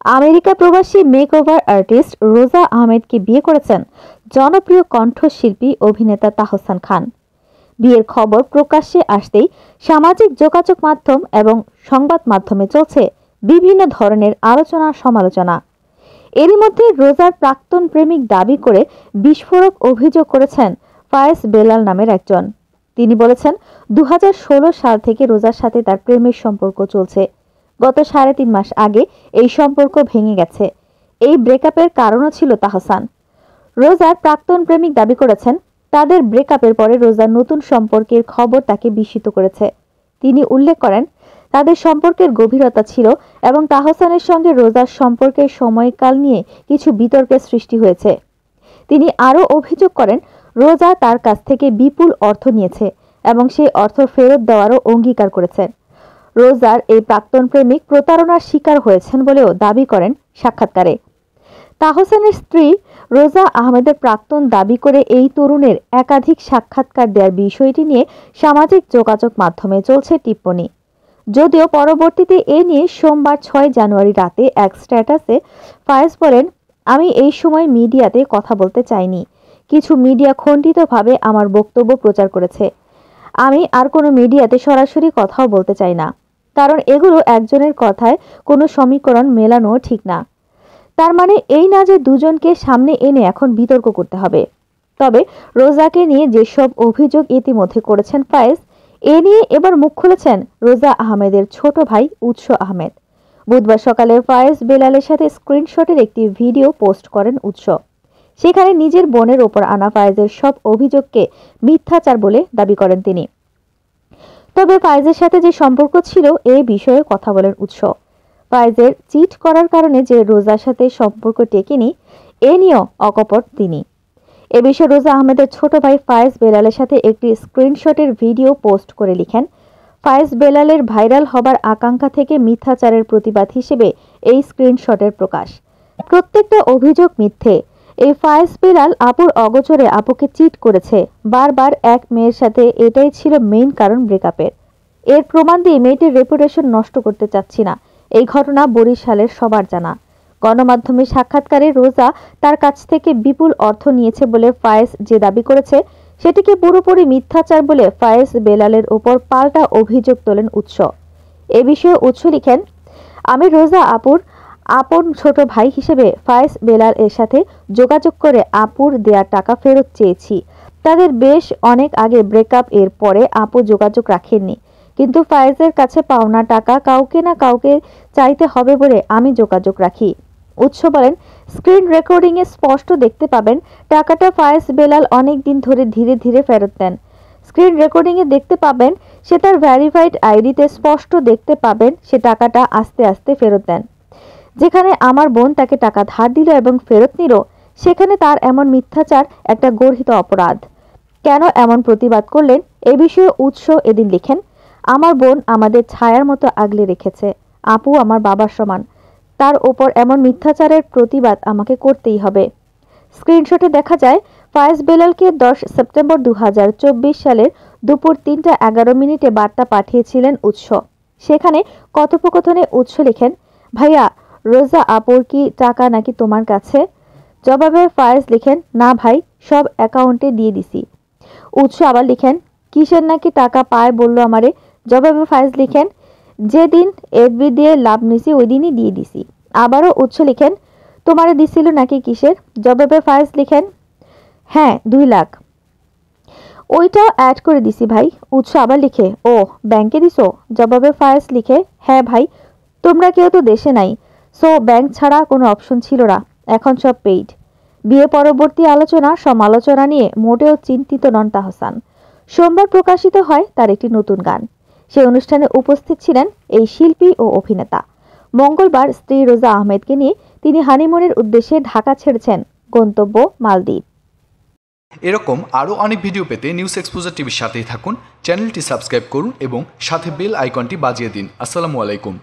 America প্রবাসী makeover artist রোজা আহমেদকে বিয়ে করেছেন জনপ্রিয় কণ্ঠশিল্পী অভিনেতা তাহসান খান। বিয়ের খবর প্রকাশ্যে আসতেই সামাজিক যোগাযোগ মাধ্যম এবং সংবাদ মাধ্যমে চলছে বিভিন্ন ধরনের আলোচনা সমালোচনা। এরই মধ্যে রোজার প্রাক্তন প্রেমিক দাবি করে বিস্ফোরক অভিযোগ করেছেন ফায়েজ বেলাল নামের একজন। তিনি বলেছেন 2016 সাল থেকে রোজার সাথে তার প্রেমের সম্পর্ক চলছে। গত 3.5 মাস আগে এই সম্পর্ক ভেঙে গেছে। এই ব্রেকআপের কারণও ছিল তাহসান। রোজার প্রাক্তন প্রেমিক দাবি করেছেন তাদের ব্রেকআপের পরে রোজার নতুন সম্পর্কের খবর তাকে বিস্মিত করেছে। তিনি উল্লেখ করেন তাদের সম্পর্কের গভীরতা ছিল এবং তাহসানের সঙ্গে রোজার সম্পর্কের সময়কাল নিয়ে কিছু বিতর্কের সৃষ্টি হয়েছে। তিনি আরও অভিযোগ করেন রোজা তার কাছ থেকে বিপুল অর্থ নিয়েছে এবং সেই অর্থ ফেরত দেওয়ারও অঙ্গীকার করেছেন। রোজার এই প্রাক্তন প্রেমিক প্রতারণার শিকার হয়েছেন বলেও দাবি করেন সাক্ষাৎকারে। তাহসানের স্ত্রী রোজা আহমেদের প্রাক্তন দাবি করে এই তরুণের একাধিক সাক্ষাৎকার দেওয়ার বিষয়টি নিয়ে সামাজিক যোগাযোগ মাধ্যমে চলছে টিপ্পনী। যদিও পরবর্তীতে এ নিয়ে সোমবার 6 জানুয়ারি রাতে এক স্ট্যাটাসে ফায়েজ বলেন, আমি এই সময় মিডিয়াতে কথা বলতে চাইনি। কিছু মিডিয়া খণ্ডিতভাবে আমার বক্তব্য প্রচার করেছে। আমি আর কোনো মিডিয়াতে সরাসরি কথাও বলতে চাই না, কারণ এগুলো একজনের কথায় কোনো সমীকরণ মেলানো ঠিক না। তার মানে এই না যে দুজনকে সামনে এনে এখন বিতর্ক করতে হবে। তবে রোজাকে নিয়ে যেসব অভিযোগ ইতিমধ্যে করেছেন ফায়েজ, এ নিয়ে এবার মুখ খুলেছেন রোজা আহমেদের ছোট ভাই উৎস আহমেদ। বুধবার সকালে ফায়েজ বেলালের সাথে স্ক্রিনশটের একটি ভিডিও পোস্ট করেন উৎস। সেখানে নিজের বোনের ওপর আনা ফায়েজের সব অভিযোগকে মিথ্যাচার বলে দাবি করেন তিনি। তবে ফায়েজের সাথে যে সম্পর্ক ছিল এ বিষয়ে কথা বলেন উৎস। ফায়েজের চিট করার কারণে যে রোজার সাথে সম্পর্ক টেকেনি এ নিয়েও অকপট তিনি। এ বিষয়ে রোজা আহমেদের ছোট ভাই ফায়েজ বেলালের সাথে একটি স্ক্রিনশটের ভিডিও পোস্ট করে লিখেন, ফায়েজ বেলালের ভাইরাল হবার আকাঙ্ক্ষা থেকে মিথ্যাচারের প্রতিবাদ হিসেবে এই স্ক্রিনশটের প্রকাশ। প্রত্যেকটা অভিযোগ মিথ্যে। এই ফায়েজ বেলাল আপুর অগোচরে আপুকে চিট করেছে বারবার এক মেয়ের সাথে, এটাই ছিল মেইন কারণ ব্রেকআপের। এর প্রমাণ দিয়ে মেয়েটির রেপুটেশন নষ্ট করতে চাচ্ছি না। এই ঘটনা বরিশালের সবার জানা। গণমাধ্যমে সাক্ষাৎকারে রোজা তার কাছ থেকে বিপুল অর্থ নিয়েছে বলে ফায়েজ যে দাবি করেছে সেটিকে পুরোপুরি মিথ্যাচার বলে ফায়েজ বেলালের ওপর পাল্টা অভিযোগ তোলেন উৎস। এ বিষয়ে উৎস লিখেন, আমি রোজা আপুর আপন ছোট ভাই হিসেবে ফায়েজ বেলাল এর সাথে যোগাযোগ করে আপুর দেয়া টাকা ফেরত চেয়েছি। তাদের বেশ অনেক আগে ব্রেকআপ, এর পরে আপু যোগাযোগ রাখেননি, কিন্তু ফায়েজের কাছে পাওনা টাকা কাউকে না কাউকে চাইতে হবে বলে আমি যোগাযোগ রাখি। উৎস বলেন, স্ক্রিন রেকর্ডিং এ স্পষ্ট দেখতে পাবেন টাকাটা ফায়েজ বেলাল অনেক দিন ধরে ধীরে ধীরে ফেরত দেন। স্ক্রিন রেকর্ডিং এ দেখতে পাবেন সে তার ভেরিফাইড আইডিতে স্পষ্ট দেখতে পাবেন সে টাকাটা আস্তে আস্তে ফেরত দেন। যেখানে আমার বোন তাকে টাকা ধার দিল এবং ফেরত নিল, সেখানে তার এমন মিথ্যাচার একটা গর্হিত অপরাধ। কেন এমন প্রতিবাদ করলেন এ বিষয়ে উৎস এদিন লিখেন, আমার বোন আমাদের ছায়ার মতো আগলে রেখেছে। আপু আমার বাবার সমান, তার ওপর এমন মিথ্যাচারের প্রতিবাদ আমাকে করতেই হবে। স্ক্রিনশটে দেখা যায় ফায়েজ বেলালকে 10 সেপ্টেম্বর 2024 সালের দুপুর 3:11 বার্তা পাঠিয়েছিলেন উৎস। সেখানে কথোপকথনে উৎস লিখেন, ভাইয়া রোজা আপুর কি টাকা নাকি তোমার কাছে? জবাবে ফায়েজ লিখেন, না ভাই, সব অ্যাকাউন্টে দিয়ে দিছি। উৎস আবার লিখেন, কিসের নাকি টাকা পায় বললো আমারে। জবাবে ফায়েজ লিখেন, যেদিন এফবি দিয়ে লাভ নিছি ওই দিনই দিয়ে দিছি। আবারও উৎস লিখেন, তোমারে দিছিল নাকি কিসের? জবাবে ফায়েজ লিখেন, হ্যাঁ 2 লাখ, ওইটাও অ্যাড করে দিছি ভাই। উৎস আবার লিখে, ও ব্যাংকে দিছো? জবাবে ফায়েজ লিখে, হ্যাঁ ভাই, তোমরা কেউ তো দেশে নাই, সো ব্যাংক ছাড়া কোনো অপশন ছিল না, এখন সব পেইড। বিয়ে পরবর্তী আলোচনা সমালোচনা নিয়ে মোটেও চিন্তিত নন তাহসান। সোমবার প্রকাশিত হয় তার একটি নতুন গান। সেই অনুষ্ঠানে উপস্থিত ছিলেন এই শিল্পী ও অভিনেতা। মঙ্গলবার স্ত্রী রোজা আহমেদকে নিয়ে তিনি হানিমুনের উদ্দেশ্যে ঢাকা ছেড়েছেন, গন্তব্য মালদ্বীপ। এরকম আরও অনেক ভিডিও পেতে নিউজ এক্সপোজার টিভির সাথেই থাকুন। চ্যানেলটি সাবস্ক্রাইব করুন এবং সাথে বেল আইকনটি বাজিয়ে দিন। আসসালামু আলাইকুম।